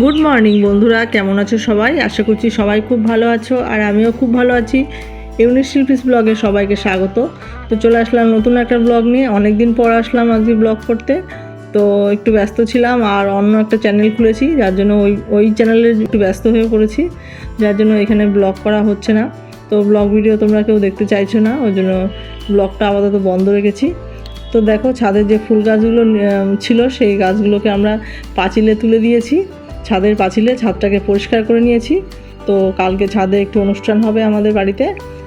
Good morning বন্ধুরা, কেমন আছো সবাই? আশা করছি সবাই খুব ভালো আছো, আর আমিও খুব ভালো আছি। ইউনিক শিল্পীস ব্লগে সবাইকে স্বাগত। তো চলে আসলাম নতুন একটা ব্লগ নিয়ে। অনেক দিন পর আসলাম আজকে ব্লগ করতে। তো একটু ব্যস্ত ছিলাম, আর অন্য একটা চ্যানেল খুলেছি, যার জন্য ওই চ্যানেলে একটু ব্যস্ত হয়ে পড়েছি, যার জন্য এখানে ব্লগ করা হচ্ছে না। তো ব্লগ ভিডিও তোমরা কেউ দেখতে চাইছো না, ওই জন্য ব্লগটা আপাতত বন্ধ রেখেছি। তো দেখো, ছাদের যে ফুল গাছগুলো ছিল সেই গাছগুলোকে আমরা পাঁচিলে তুলে দিয়েছি। ছাদের পাঁচিলে ছাদটাকে পরিষ্কার করে নিয়েছি। তো কালকে ছাদে একটু অনুষ্ঠান হবে আমাদের বাড়িতে,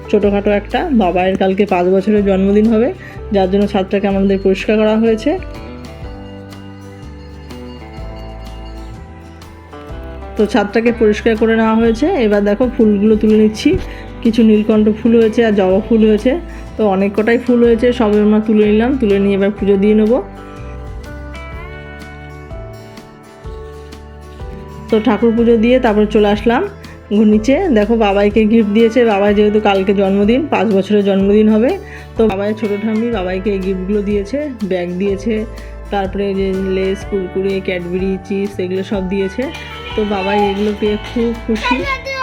ছোটোখাটো একটা। বাবায়ের কালকে 5 বছরের জন্মদিন হবে, যার জন্য ছাদটাকে আমাদের পরিষ্কার করা হয়েছে। তো ছাদটাকে পরিষ্কার করে নেওয়া হয়েছে। এবার দেখো ফুলগুলো তুলে নিচ্ছি। কিছু নীলকণ্ঠ ফুল হয়েছে আর জবা ফুল হয়েছে। তো অনেক কটাই ফুল হয়েছে, সবে আমরা তুলে নিলাম। তুলে নিয়ে এবার পুজো দিয়ে নেবো। তো ঠাকুর পুজো দিয়ে তারপর চলে আসলাম নিচে। দেখো, বাবাইকে গিফট দিয়েছে। বাবাই যেহেতু কালকে জন্মদিন, 5 বছরের জন্মদিন হবে, তো বাবাই ছোটো ঠাম্মি বাবাইকে এই গিফটগুলো দিয়েছে। ব্যাগ দিয়েছে, তারপরে যে লেস, কুরকুরে, ক্যাডবেরি, চিপস এগুলো সব দিয়েছে। তো বাবাই এগুলো পেয়ে খুব খুশি।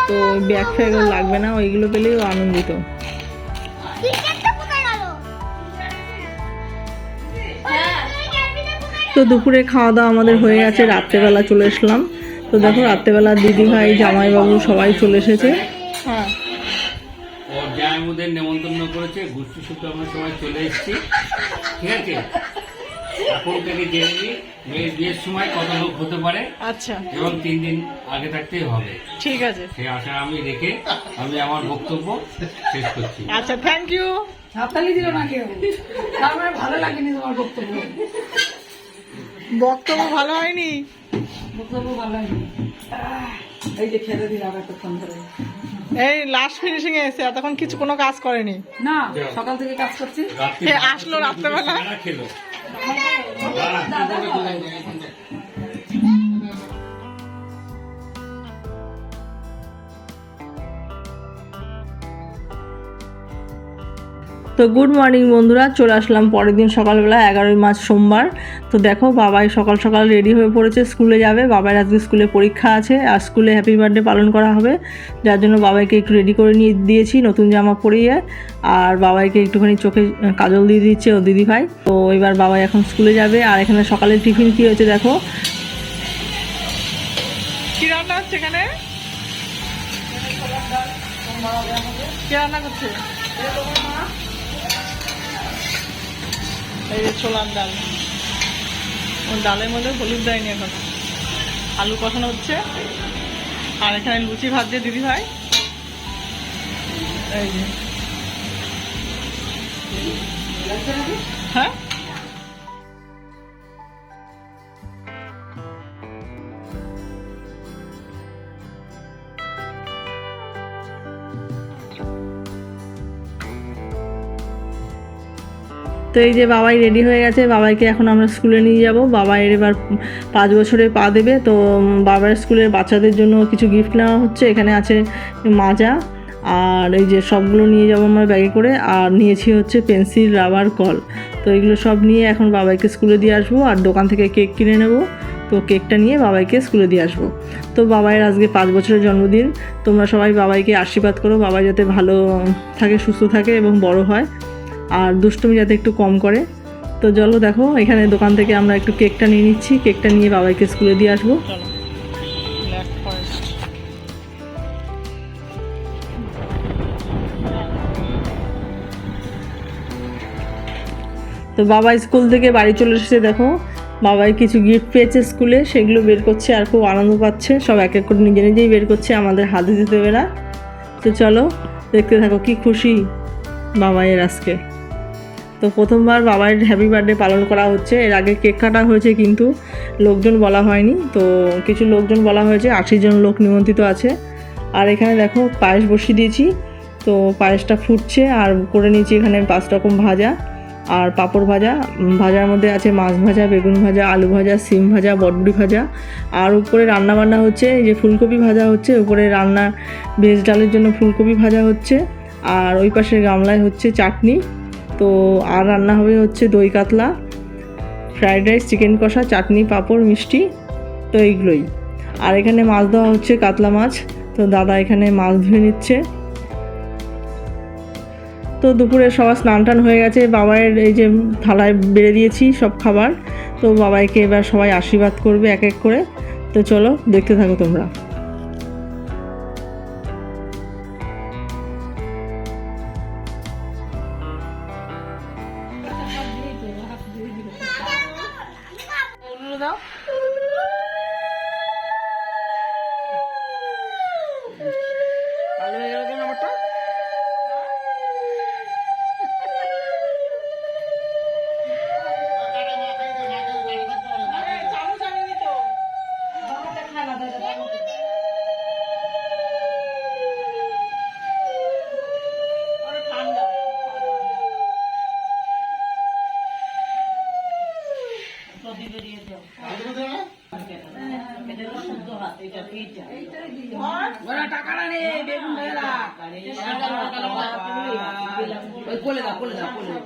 তো ব্যাগ ফ্যাগ লাগবে না, ওইগুলো পেলেও আনন্দিত। তো দুপুরে খাওয়া দাওয়া আমাদের হয়ে গেছে, রাত্রেবেলা চলে আসলাম। তো দেখো, রাত্রেবেলা দিদিভাই, জামাইবাবু সবাই চলে এসেছে। হ্যাঁ, ওর জামাইবাবুদের নেমন্তন্ন করেছে, গোষ্ঠী সূত্রে আমরা সবাই চলে এসেছি। ঠিক আছে, এখন থেকে জেনে নিই মেয়ের বিয়ের সময় কত লোক হতে পারে। আচ্ছা, এবং 3 দিন আগে থাকতেই হবে। ঠিক আছে। সেই আশা আমি রেখে আমি আমার বক্তব্য শেষ করছি। আচ্ছা, থ্যাংক ইউ। হাততালি দিল না কেউ, তার মানে ভালো লাগেনি তোমার বক্তব্য। বক্তব্য ভালো হয়নি, বক্তব্য ভালো হয়নি। এই যে খেতে দিলাম এতক্ষণ ধরে, এই লাস্ট ফিনিশিং এ এসে তখন কিছু কোনো কাজ করেনি। না সকাল থেকে কাজ করছি। আসলো রাত্রেবেলা। খেলো। তো গুড মর্নিং বন্ধুরা, চলে আসলাম পরের দিন সকালবেলা, 11ই মার্চ সোমবার। তো দেখো, বাবাই সকাল সকাল রেডি হয়ে পড়েছে, স্কুলে যাবে। বাবাইয়ের আজকে স্কুলে পরীক্ষা আছে, আর স্কুলে হ্যাপি বার্থডে পালন করা হবে, যার জন্য বাবাইকে একটু রেডি করে নিয়ে দিয়েছি নতুন জামা পরিয়ে। আর বাবাইকে একটুখানি চোখে কাজল দিয়ে দিচ্ছে ও দিদিভাই। তো এবার বাবাই এখন স্কুলে যাবে। আর এখানে সকালের টিফিন কী হয়েছে দেখো। কী রান্না হচ্ছে এখানে? কী রান্না করছে? এই যে ছোলার ডাল, ওর ডালের মধ্যে হলুদ দেয়নি এখন। আলু কষানো হচ্ছে, আর এখানে লুচি ভাজছে দিদি ভাই। এই যে হ্যাঁ, তো এই যে বাবাই রেডি হয়ে গেছে। বাবাইকে এখন আমরা স্কুলে নিয়ে যাব। বাবাইয়ের এবার 5 বছরে পা দেবে। তো বাবার স্কুলের বাচ্চাদের জন্য কিছু গিফট নেওয়া হচ্ছে। এখানে আছে মাজা, আর এই যে সবগুলো নিয়ে যাব আমরা ব্যাগে করে। আর নিয়েছি হচ্ছে পেন্সিল, রাবার, কল। তো এগুলো সব নিয়ে এখন বাবাইকে স্কুলে দিয়ে আসবো। আর দোকান থেকে কেক কিনে নেব। তো কেকটা নিয়ে বাবাইকে স্কুলে দিয়ে আসবো। তো বাবাইয়ের আজকে 5 বছরের জন্মদিন। তোমরা সবাই বাবাইকে আশীর্বাদ করো, বাবাই যাতে ভালো থাকে, সুস্থ থাকে এবং বড় হয়, আর দুষ্টুমি যাতে একটু কম করে। তো চলো, দেখো এখানে দোকান থেকে আমরা একটু কেকটা নিয়ে নিচ্ছি। কেকটা নিয়ে বাবাইকে স্কুলে দিয়ে আসবো। তো বাবা স্কুল থেকে বাড়ি চলে এসেছে। দেখো, বাবাই কিছু গিফট পেয়েছে স্কুলে, সেগুলো বের করছে আর খুব আনন্দ পাচ্ছে। সব এক এক করে নিজে নিজেই বের করছে, আমাদের হাতে দিতে দেবে না। তো চলো দেখতে থাকো, কি খুশি বাবাইয়ের আজকে। তো প্রথমবার বাবাইয়ের হ্যাপি বার্থডে পালন করা হচ্ছে। এর আগে কেক কাটা হয়েছে, কিন্তু লোকজন বলা হয়নি। তো কিছু লোকজন বলা হয়েছে, 80 জন লোক নিমন্ত্রিত আছে। আর এখানে দেখো পায়েস বসিয়ে দিয়েছি। তো পায়েসটা ফুটছে, আর করে নিয়েছি এখানে 5 রকম ভাজা আর পাঁপড় ভাজা। ভাজার মধ্যে আছে মাছ ভাজা, বেগুন ভাজা, আলু ভাজা, সিম ভাজা, বটবড়ি ভাজা। আর উপরে রান্না বান্না হচ্ছে, এই যে ফুলকপি ভাজা হচ্ছে। উপরে রান্না ভেজ ডালের জন্য ফুলকপি ভাজা হচ্ছে। আর ওই পাশের গামলায় হচ্ছে চাটনি। তো আর রান্না হবে হচ্ছে দই কাতলা, ফ্রাইড রাইস, চিকেন কষা, চাটনি, পাঁপড়, মিষ্টি। তো এইগুলোই। আর এখানে মাছ দেওয়া হচ্ছে, কাতলা মাছ। তো দাদা এখানে মাছ ধুয়ে নিচ্ছে। তো দুপুরে সবার স্নান টান হয়ে গেছে, বাবাইয়ের এই যে থালায় বেড়ে দিয়েছি সব খাবার। তো বাবাইকে এবার সবাই আশীর্বাদ করবে এক এক করে। তো চলো দেখতে থাকো তোমরা। টাকাটা নেই, বেগুন ভেলা কোলে দাও, কোলে দাও, কোলে দাও।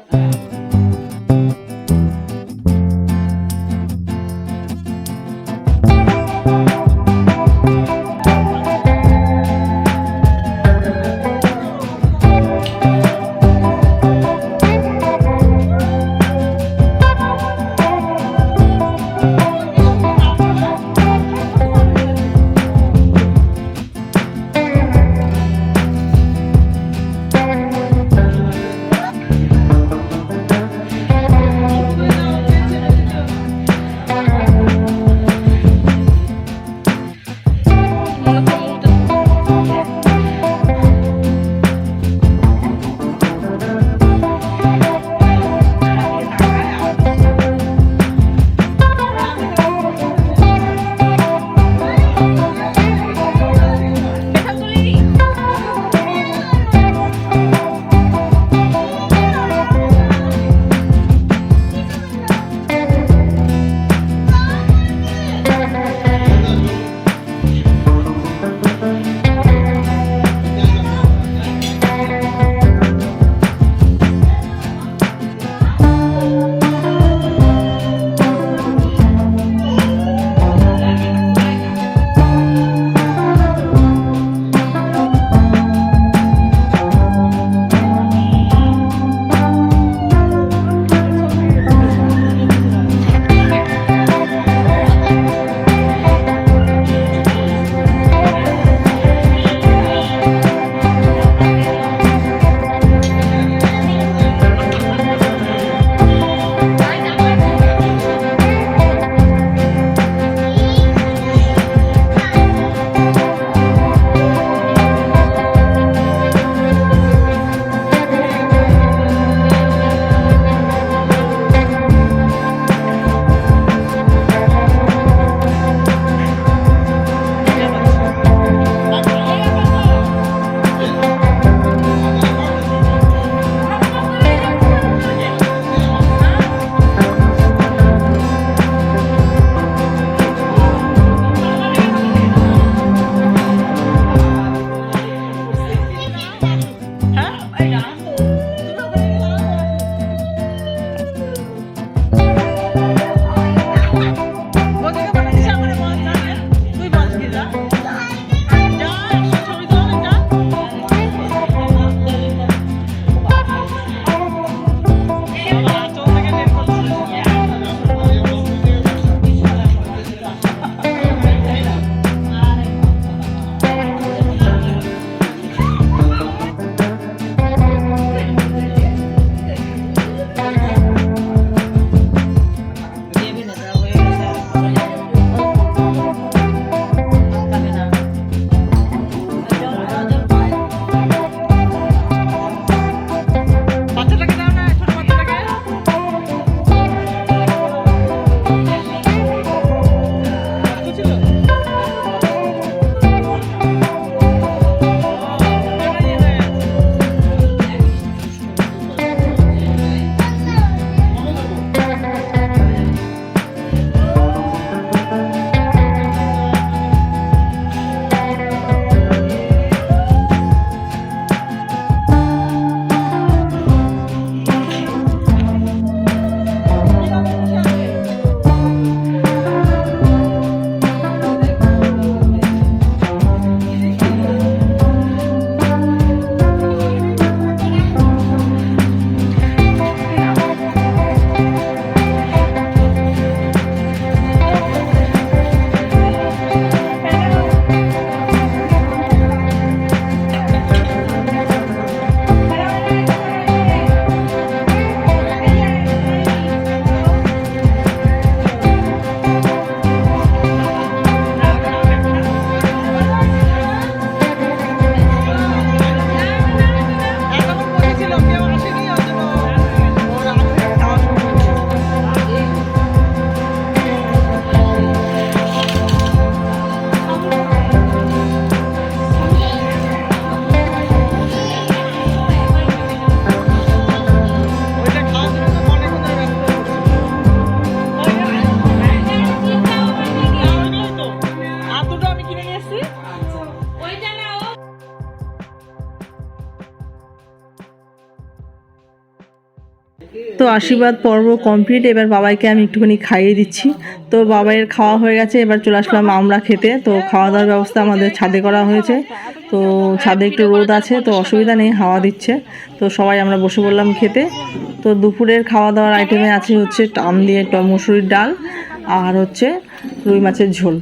আশীর্বাদ পর্ব কমপ্লিট। এবার বাবাইকে আমি একটুখানি খাইয়ে দিচ্ছি। তো বাবাইয়ের খাওয়া হয়ে গেছে, এবার চলে আসলাম আমরা খেতে। তো খাওয়া দাওয়ার ব্যবস্থা আমাদের ছাদে করা হয়েছে। তো ছাদে একটু রোদ আছে, তো অসুবিধা নেই, হাওয়া দিচ্ছে। তো সবাই আমরা বসে পড়লাম খেতে। তো দুপুরের খাওয়া দাওয়ার আইটেমে আছে হচ্ছে টাম দিয়ে মসুরির ডাল আর হচ্ছে রুই মাছের ঝোল।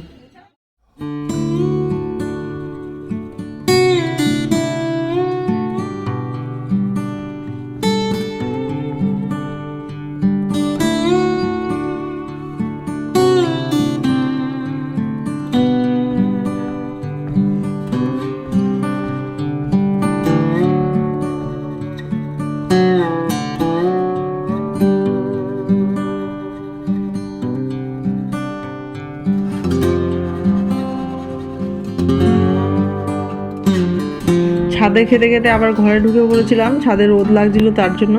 ছাদে খেতে খেতে আবার ঘরে ঢুকে পড়েছিলাম, ছাদে রোদ লাগছিল তার জন্য।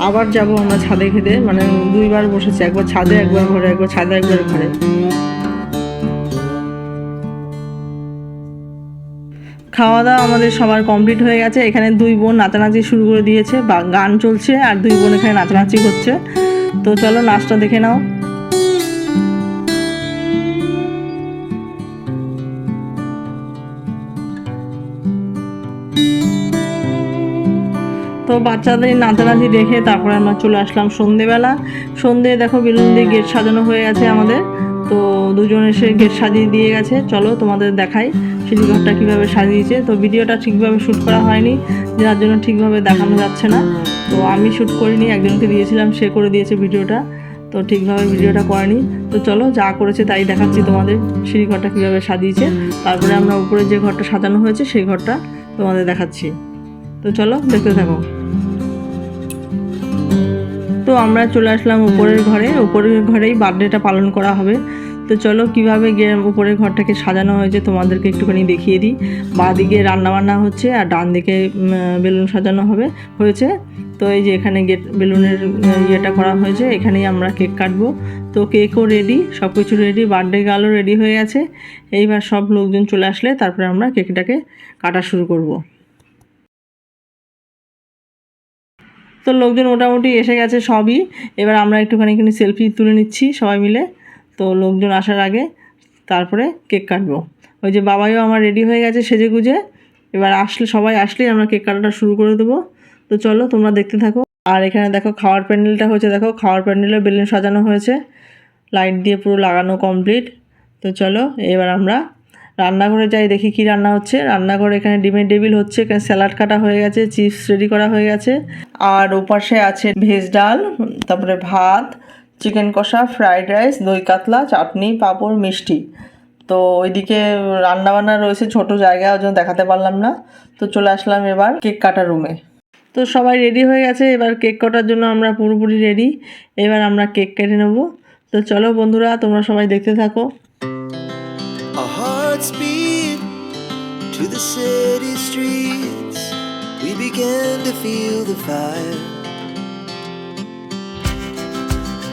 আবার যাব আমরা ছাদে খেতে, মানে দুইবার বসেছি, একবার ছাদে একবার ঘরে, একবার ছাদে একবার ঘরে। খাওয়া দাওয়া আমাদের সবার কমপ্লিট হয়ে গেছে। এখানে দুই বোন নাচানাচি শুরু করে দিয়েছে, বা গান চলছে আর দুই বোন এখানে নাচানাচি করছে। তো চলো নাচটা দেখে নাও। তো বাচ্চাদের নাচানাচি দেখে তারপরে আমরা চলে আসলাম সন্ধেবেলা। সন্ধে দেখো বেলুন দিয়ে গেট সাজানো হয়ে গেছে আমাদের। তো দুজন এসে গেট সাজিয়ে দিয়ে গেছে। চলো তোমাদের দেখাই সিঁড়িঘরটা কীভাবে সাজিয়েছে। তো ভিডিওটা ঠিকভাবে শ্যুট করা হয়নি, যার জন্য ঠিকভাবে দেখানো যাচ্ছে না। তো আমি শ্যুট করিনি, একজনকে দিয়েছিলাম, সে করে দিয়েছে ভিডিওটা। তো ঠিকভাবে ভিডিওটা করেনি। তো চলো যা করেছে তাই দেখাচ্ছি তোমাদের, সিঁড়িঘরটা কীভাবে সাজিয়েছে। তারপরে আমরা উপরে যে ঘরটা সাজানো হয়েছে সেই ঘরটা তোমাদের দেখাচ্ছি। তো চলো দেখতে থাকো। তো আমরা চলে আসলাম উপরের ঘরে। উপরের ঘরেই বার্থডেটা পালন করা হবে। তো চলো কীভাবে উপরের ঘরটাকে সাজানো হয়েছে তোমাদেরকে একটুখানি দেখিয়ে দিই। বাঁ দিকে রান্নাবান্না হচ্ছে আর ডান দিকে বেলুন সাজানো হয়েছে। তো এই যে এখানে বেলুনের ইয়েটা করা হয়েছে, এখানেই আমরা কেক কাটবো। তো কেকও রেডি, সব কিছু রেডি, বার্থডে গার্লও রেডি হয়ে গেছে। এইবার সব লোকজন চলে আসলে তারপরে আমরা কেকটাকে কাটা শুরু করব। তো লোকজন মোটামুটি এসে গেছে সবই। এবার আমরা একটুখানি সেলফি তুলে নিচ্ছি সবাই মিলে। তো লোকজন আসার আগে তারপরে কেক কাটবো। ওই যে বাবাইও আমার রেডি হয়ে গেছে সেজে গুজে। এবার সবাই আসলেই আমরা কেক কাটাটা শুরু করে দেবো। তো চলো তোমরা দেখতে থাকো। আর এখানে দেখো খাওয়ার প্যান্ডেলটা হয়েছে, দেখো খাওয়ার প্যান্ডেলে বেলুন সাজানো হয়েছে, লাইট দিয়ে পুরো লাগানো কমপ্লিট। তো চলো এবার আমরা রান্নাঘরে যাই, দেখি কি রান্না হচ্ছে। রান্নাঘরে এখানে ডিমের টেবিল হচ্ছে, এখানে স্যালাড কাটা হয়ে গেছে, চিপস রেডি করা হয়ে গেছে, আর ওপাশে আছে ভেজ ডাল, তারপরে ভাত, চিকেন কষা, ফ্রাইড রাইস, দই কাতলা, চাটনি, পাঁপড়, মিষ্টি। তো ওইদিকে রান্নাবান্না রয়েছে, ছোট জায়গা, ওই জন্য দেখাতে পারলাম না। তো চলে আসলাম এবার কেক কাটার রুমে। তো সবাই রেডি হয়ে গেছে, এবার কেক কাটার জন্য আমরা পুরোপুরি রেডি। এবার আমরা কেক কেটে নেব। তো চলো বন্ধুরা তোমরা সবাই দেখতে থাকো। Our hearts beat to the city streets. We began to feel the fire.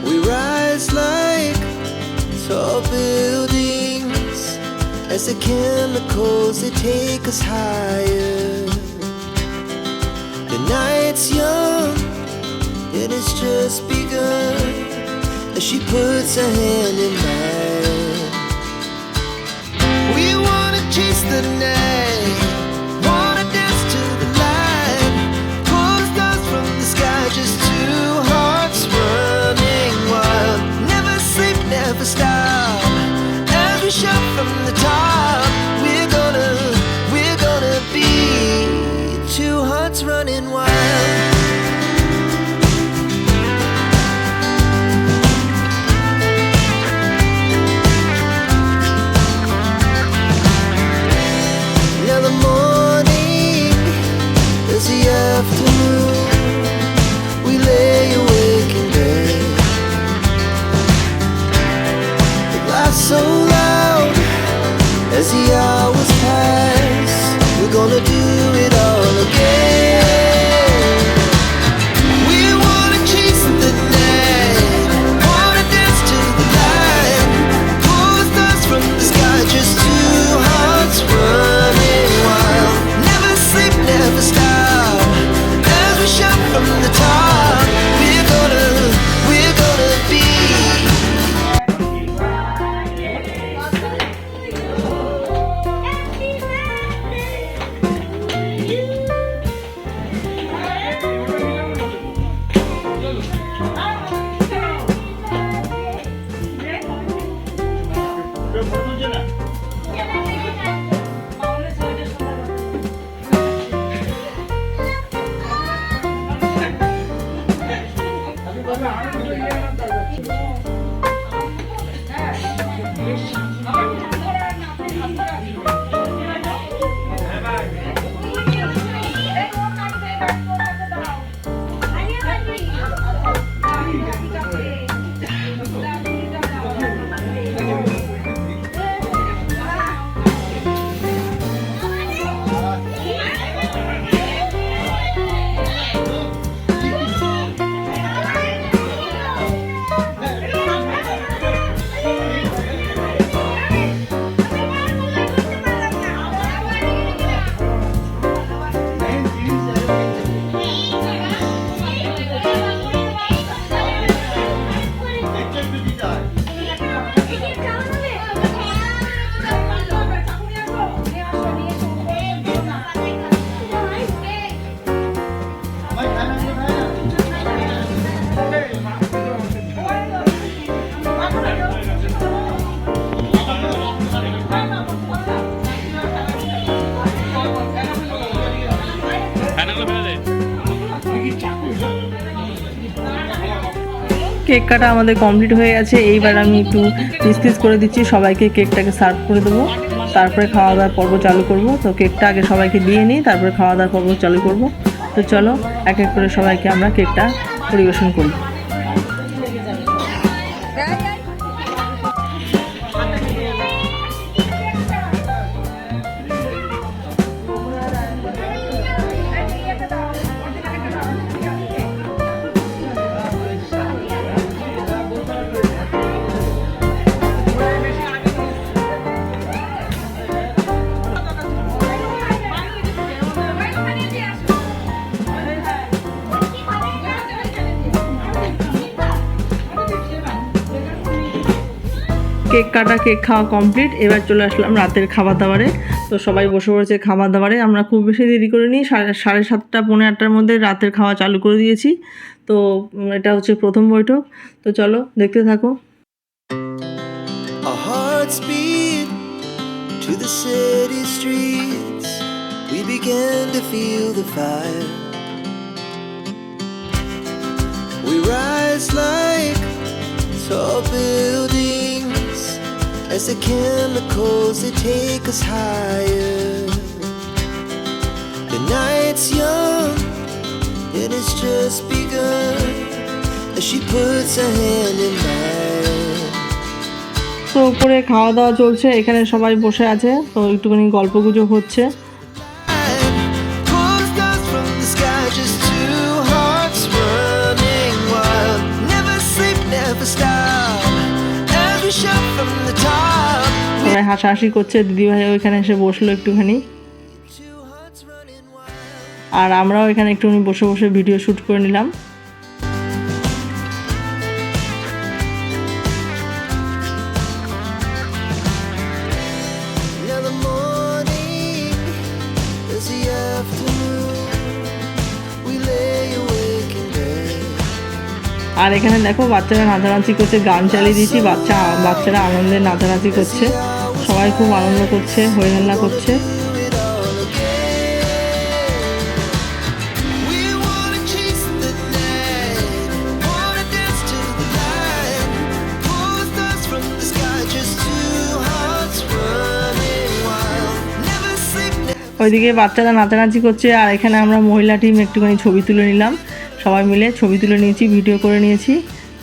We rise like tall buildings as the chemicals they take us higher. The night's young and it's just begun as she puts her hand in mine. We wanna chase the night, wanna dance to the light, pull the stars from the sky, just two hearts running wild. Never sleep, never stop, as we shout from the top. We're gonna be two hearts running wild. Cake কাটা আমাদের complete হয়ে গেছে। এইবার আমি একটু piece করে দিচ্ছি, সবাইকে কেকটাকে সার্ভ করে দেবো, তারপরে খাওয়া দাওয়ার পর্ব চালু করব। তো কেকটা আগে সবাইকে দিয়ে নিই, তারপরে খাওয়া দাওয়ার পর্ব চালু করব। তো চলো এক এক করে সবাইকে আমরা কেকটা পরিবেশন করি। কেক কাটা কেক খাওয়া কমপ্লিট। এবার চলে আসলাম রাতের খাবার দাবারে। তো সবাই বসে পড়েছে খাবার দাবারে। আমরা খুব বেশি দেরি করিনি, 7:30 পৌনে 8টার মধ্যে রাতের খাওয়া চালু করে দিয়েছি। তো এটা হচ্ছে প্রথম বৈঠক। তো চলো দেখতে থাকো। Our hearts beat to the city streets. We began to feel the fire. We rise like tall buildings as the chemicals they take us higher. The night's young and it's just begun as she puts her hand in mine. তো উপরে খাওয়া দাওয়া চলছে, এখানে সবাই বসে আছে। তো একটুখানি গল্প গুজব হচ্ছে। Pulls dust from the sky, just two hearts running wild. Never sleep, never stop. As we shout from the top. সবাই হাসাহাসি করছে। দিদিভাই ওইখানে এসে বসলো একটুখানি, Two hearts running wild. আর আমরাও এখানে একটুখানি বসে বসে ভিডিও শ্যুট করে নিলাম। Now the morning is the afternoon. We lay awake in bed. আর এখানে দেখো বাচ্চারা নাচানাচি করছে, গান চালিয়ে দিয়েছি, বাচ্চারা আনন্দে নাচানাচি করছে। সবাই খুব আনন্দ করছে, হইহল্লা করছে। Do it all again. We wanna chase the night. Wanna dance to the light. Pulls dust from the sky, just two hearts running wild. Never sleep, never. ওইদিকে বাচ্চারা নাচানাচি করছে, আর এখানে আমরা মহিলা টিম একটুখানি ছবি তুলে নিলাম। সবাই মিলে ছবি তুলে নিয়েছি, ভিডিও করে নিয়েছি।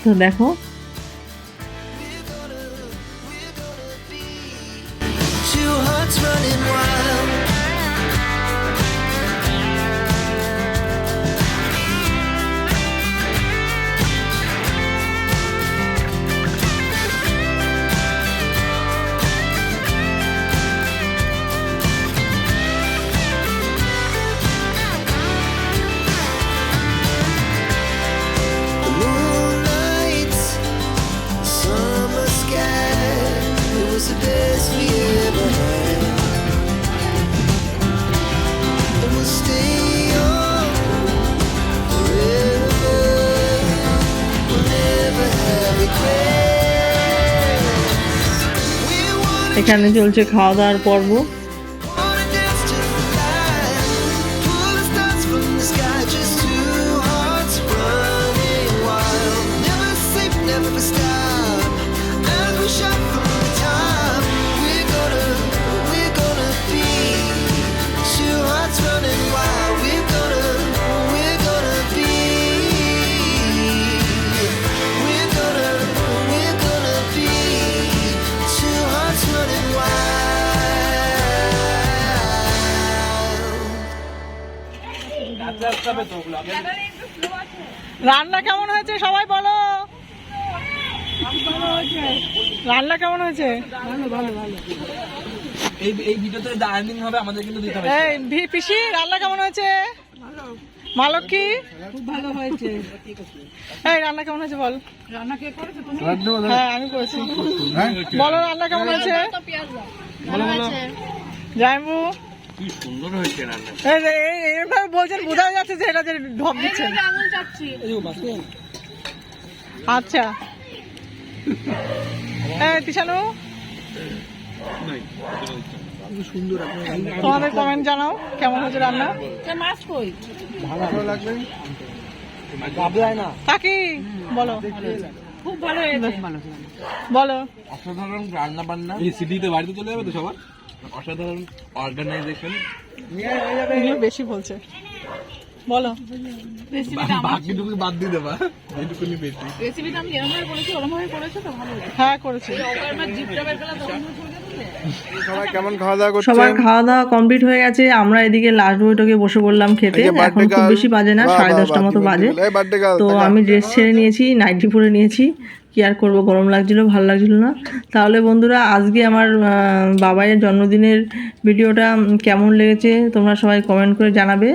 তো দেখো Two hearts running wild. The moonlight, summer sky, it was the best we ever had. And we'll stay young forever. We'll never have regrets. We wanna এখানে চলছে খাওয়া দাওয়ার পর্ব। dance to the light. Pull the stars from the sky, just two hearts running wild. Never sleep, never stop. As we shout from the top, we're gonna be two hearts running wild. We're gonna be. We're gonna be two hearts running wild. রান্না কেমন হয়েছে সবাই বলো। রান্না কেমন হয়েছে? এই ভিডিওতে আর্নিং হবে, আমাদের কিন্তু দিতে হবে। এই পিসি রান্না কেমন হয়েছে? মালকী খুব ভালো হয়েছে। এই রান্না কেমন হয়েছে বল। রান্না কে করেছে তুমি? হ্যাঁ আমি করেছি। বলো রান্না কেমন হয়েছে? জাইবু কি সুন্দর হয়েছে রান্না। এইভাবে বলছেন, বোঝা যাচ্ছে যে এটা যে ঢপ দিচ্ছেন। আচ্ছা তিশানু তোমাদের কমেন্ট জানাও কেমন হয়েছে রান্না। কাকি বলো খুব ভালো হয়েছে বলো অসাধারণ রান্না বান্না এই সিটিতে বাড়িতে চলে যাবে তো সবার অসাধারণ অর্গানাইজেশন এগুলো বেশি বলছে বলো বাকিটুকু বাদ দিয়ে দেবা যেটুকুনি বেশি রেসিপিটা আমি এরকম ভাবে করেছি ওরকম ভাবে করেছো তো ভালো হয়েছে হ্যাঁ করেছি আমার জিপটা বের করলাম তখন সবাই কেমন খাওয়া দাওয়া করছে সবার খাওয়া দাওয়া কমপ্লিট হয়ে গেছে আমরা এদিকে লাস্ট বইটাকে বসে পড়লাম খেতে এখন খুব বেশি বাজে না 10:30 মতো বাজে তো আমি ড্রেস ছেড়ে নিয়েছি নাইটি পরে নিয়েছি কি আর করবো গরম লাগছিল ভালো লাগছিল না তাহলে বন্ধুরা আজকে আমার বাবাইয়ের জন্মদিনের ভিডিওটা কেমন লেগেছে তোমরা সবাই কমেন্ট করে জানাবে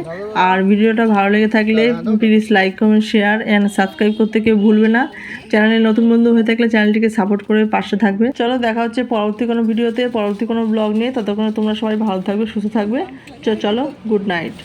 আর ভিডিওটা ভালো লেগে থাকলে please like comment share and subscribe করতে কেউ ভুলবে না চ্যানেলে নতুন বন্ধু হয়ে থাকলে চ্যানেলটিকে সাপোর্ট করে পাশে থাকবে চলো দেখা হচ্ছে পরবর্তী কোনো ভিডিওতে পরবর্তী কোনো ব্লগ নিয়ে ততক্ষণে তোমরা সবাই ভালো থাকবে সুস্থ থাকবে চলো গুড নাইট